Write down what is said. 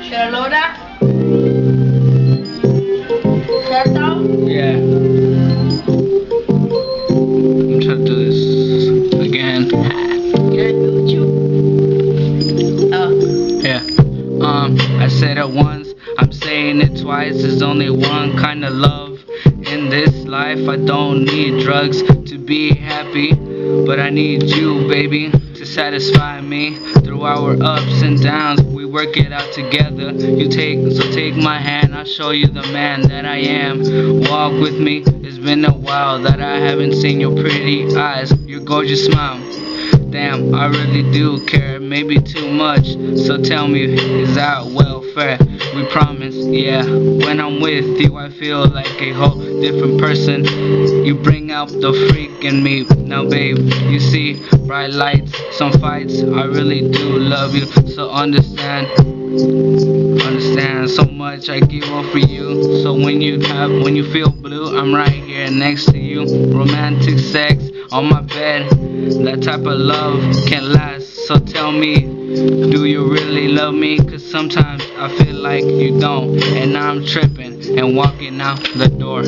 Should I load that? Shut down? Yeah. I'm trying to do this again. Can I do with you? Yeah. I said it once, I'm saying it twice. There's only one kind of love in this life. I don't need drugs to be happy, but I need you, baby, to satisfy me. Through our ups and downs, we work it out together. Take my hand, I'll show you the man that I am. Walk with me. It's been a while that I haven't seen your pretty eyes, your gorgeous smile. Damn, I really do care, maybe too much. So tell me, is that welfare? We promise, yeah. When I'm with you, I feel like a whole different person. You bring out the freak in me. Now, babe, you see bright lights, some fights. I really do love you, so understand so much I give up for you. So when you feel blue, I'm right here next to you. Romantic sex on my bed, that type of love can last. So tell me, do you really love me? Cause sometimes I feel like you don't, and I'm tripping and walking out the door.